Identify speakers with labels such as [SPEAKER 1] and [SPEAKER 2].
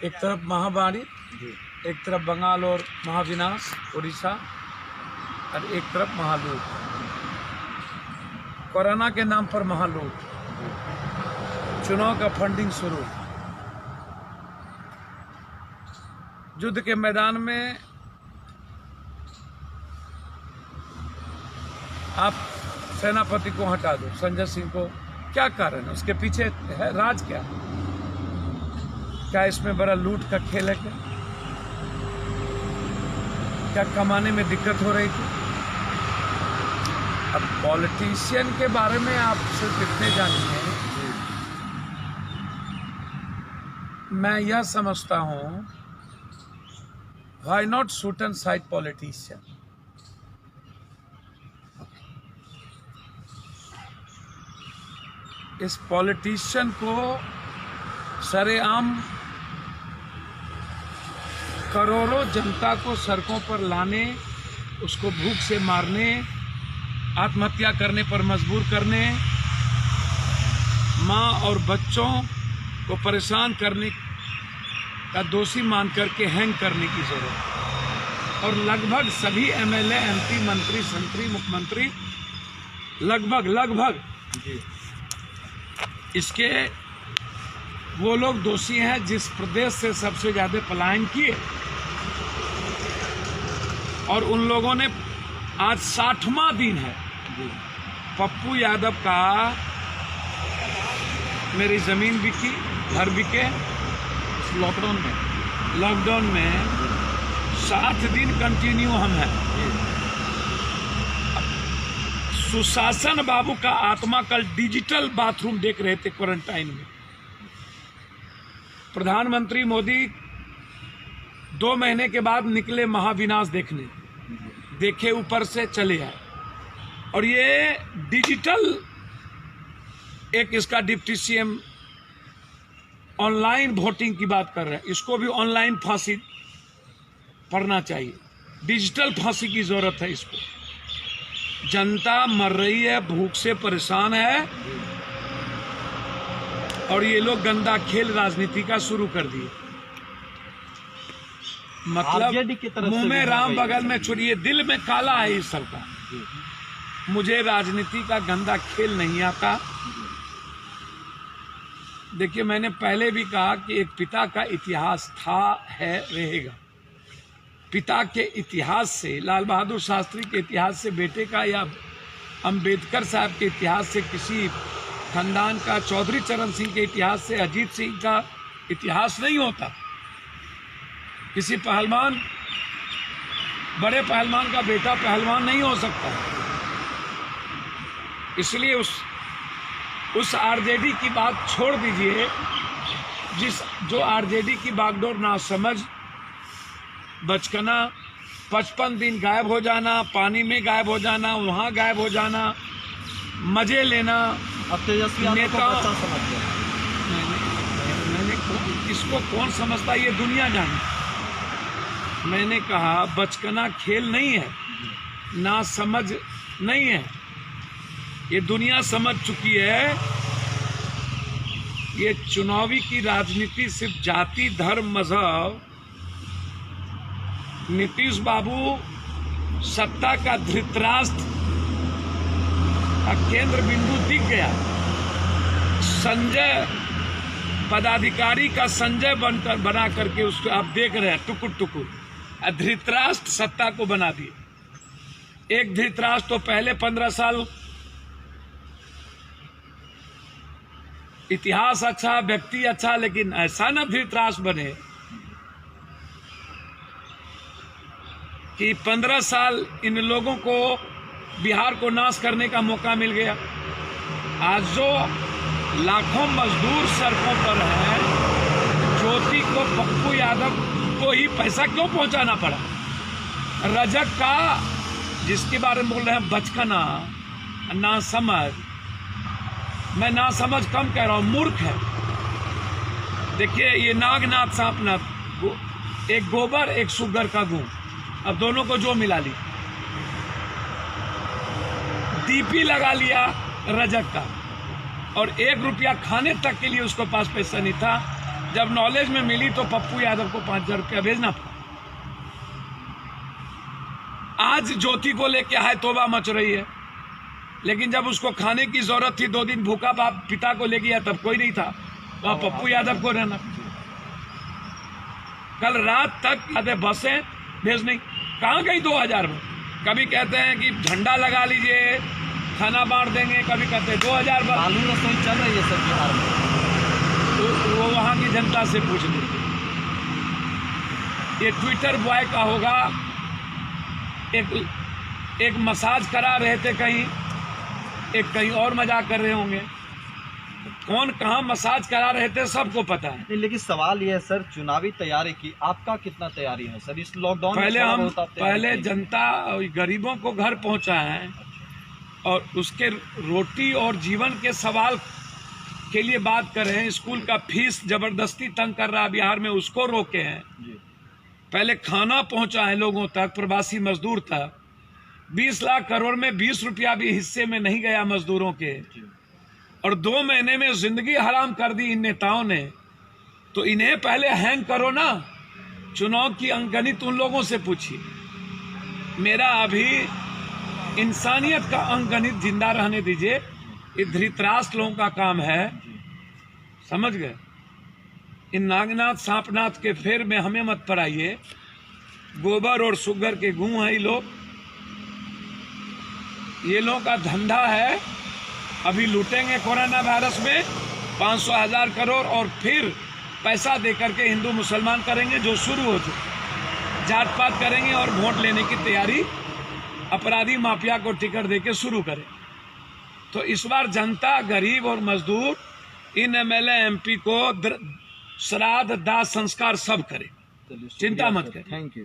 [SPEAKER 1] एक तरफ महाबाणी, एक तरफ बंगाल और महाविनाश उड़ीसा, और एक तरफ महालूट, कोरोना के नाम पर महालूट, चुनाव का फंडिंग शुरू। युद्ध के मैदान में आप सेनापति को हटा दो, संजय सिंह को, क्या कारण है? उसके पीछे है राज क्या? क्या इसमें बड़ा लूट का खेल है? क्या कमाने में दिक्कत हो रही थी? अब पॉलिटिशियन के बारे में आप सिर्फ इतने जानिए, मैं यह समझता हूं, why not shoot and side politician? इस पॉलिटिशियन को सरेआम करोड़ों जनता को सड़कों पर लाने, उसको भूख से मारने, आत्महत्या करने पर मजबूर करने, मां और बच्चों को परेशान करने का दोषी मान करके हैंग करने की जरूरत है। और लगभग सभी एमएलए, एमपी, मंत्री, संतरी, मुख्यमंत्री लगभग इसके वो लोग दोषी हैं जिस प्रदेश से सबसे ज्यादा पलायन किए, और उन लोगों ने आज 60वां दिन है पप्पू यादव का, मेरी जमीन बिकी, घर बिके, लॉकडाउन में 7 दिन कंटिन्यू हम हैं। सुशासन बाबू का आत्मा कल डिजिटल बाथरूम देख रहे थे क्वारंटाइन में। प्रधानमंत्री मोदी 2 महीने के बाद निकले महाविनाश देखने, देखे ऊपर से चले आए, और ये डिजिटल एक इसका डिप्टी सीएम ऑनलाइन वोटिंग की बात कर रहे हैं। इसको भी ऑनलाइन फांसी पड़ना चाहिए, डिजिटल फांसी की जरूरत है इसको। जनता मर रही है, भूख से परेशान है, और ये लोग गंदा खेल राजनीति का शुरू कर दिए। मतलब मुंह में राम बगल में छुरी, दिल में काला है इस सरकार। मुझे राजनीति का गंदा खेल नहीं आता। देखिए, मैंने पहले भी कहा कि एक पिता का इतिहास था, है, रहेगा। पिता के इतिहास से, लाल बहादुर शास्त्री के इतिहास से बेटे का, या अंबेडकर साहब के इतिहास से किसी खानदान का, चौधरी चरण सिंह के इतिहास से अजीत सिंह का इतिहास नहीं होता। किसी पहलवान, बड़े पहलवान का बेटा पहलवान नहीं हो सकता। इसलिए उस आरजेडी की बात छोड़ दीजिए, जो आरजेडी की बागडोर ना समझ, बचकना, 55 दिन गायब हो जाना, पानी में गायब हो जाना, वहां गायब हो जाना, मजे लेना।
[SPEAKER 2] अब तेजस्वी यादव को बच्चा समझ गया।
[SPEAKER 1] मैंने इसको कौन समझता, ये दुनिया जाने। मैंने कहा बचकना खेल नहीं है, ना समझ नहीं है, ये दुनिया समझ चुकी है। ये चुनावी की राजनीति सिर्फ जाति, धर्म, मजहब। नीतीश बाबू सत्ता का धृतराष्ट्र का केंद्र बिंदु दिख गया। संजय पदाधिकारी का संजय बना करके उसको आप देख रहे हैं, टुकुर टुकुर। धृतराष्ट्र सत्ता को बना दिए। एक धृतराष्ट्र तो पहले 15 साल इतिहास अच्छा, व्यक्ति अच्छा, लेकिन ऐसा न धृतराष्ट्र बने कि 15 साल इन लोगों को बिहार को नाश करने का मौका मिल गया। आज जो लाखों मजदूर सड़कों पर हैं, ज्योति को, पप्पू यादव को ही पैसा क्यों पहुंचाना पड़ा? रजक का, जिसके बारे में बोल रहे हैं बचकना, ना समझ, मैं ना समझ कम कह रहा हूं, मूर्ख है। देखिए, ये नागनाथ सांपनाथ, एक गोबर, एक सुगर का गूं, अब दोनों को जो मिला ली, डीपी लगा लिया रजक का, और 1 रुपया खाने तक के लिए उसके पास पैसा नहीं था। जब नॉलेज में मिली तो पप्पू यादव को 5,000 रुपया भेजना पड़ा। आज ज्योति को लेके आए तोबा मच रही है, लेकिन जब उसको खाने की जरूरत थी, 2 दिन भूखा बाप पिता को ले गया, तब कोई नहीं था, वहां पप्पू यादव को रहना। कल रात तक आधे बसें भेज नहीं, कहाँ गई 2,000 में? कभी कहते हैं कि झंडा लगा लीजिए खाना बांट देंगे, कभी कहते हैं 2,000 बस।
[SPEAKER 2] आलू रसोई चल रही है सर बिहार में,
[SPEAKER 1] तो वो वहां की जनता से पूछ लीजिए। ये ट्विटर बॉय का होगा, एक मसाज करा रहे थे कहीं, एक कहीं और मजाक कर रहे होंगे, कौन कहाँ मसाज करा रहे थे सबको पता है।
[SPEAKER 2] नहीं, लेकिन सवाल ये है सर, चुनावी तैयारी की आपका कितना तैयारी है सर इस लॉकडाउन में?
[SPEAKER 1] पहले जनता गरीबों को घर पहुंचा है और उसके रोटी और जीवन के सवाल के लिए बात कर रहे हैं। स्कूल का फीस जबरदस्ती तंग कर रहा है बिहार में, उसको रोके हैं। पहले खाना पहुंचा है लोगों तक, प्रवासी मजदूर तक। 20 लाख करोड़ में 20 रुपया भी हिस्से में नहीं गया मजदूरों के, और 2 महीने में जिंदगी हराम कर दी इन नेताओं ने। तो इन्हें पहले हैंग करो ना, चुनाव की अंकगणित उन लोगों से पूछिए। मेरा अभी इंसानियत का अंकगणित जिंदा रहने दीजिए, ये धृतराष्ट्र लोगों का काम है, समझ गए? इन नागनाथ सांपनाथ के फेर में हमें मत पड़ाइए। गोबर और सुगर के गूं हैं ये लोग का धंधा है। अभी लूटेंगे कोरोना वायरस में 500,000 करोड़, और फिर पैसा दे करके हिंदू मुसलमान करेंगे, जो शुरू हो चुके। जात पात करेंगे और वोट लेने की तैयारी अपराधी माफिया को टिकट देके शुरू करें। तो इस बार जनता, गरीब और मजदूर, इन MLA MP को श्राद्ध दाह संस्कार सब करे, चिंता मत करें।
[SPEAKER 2] Thank you.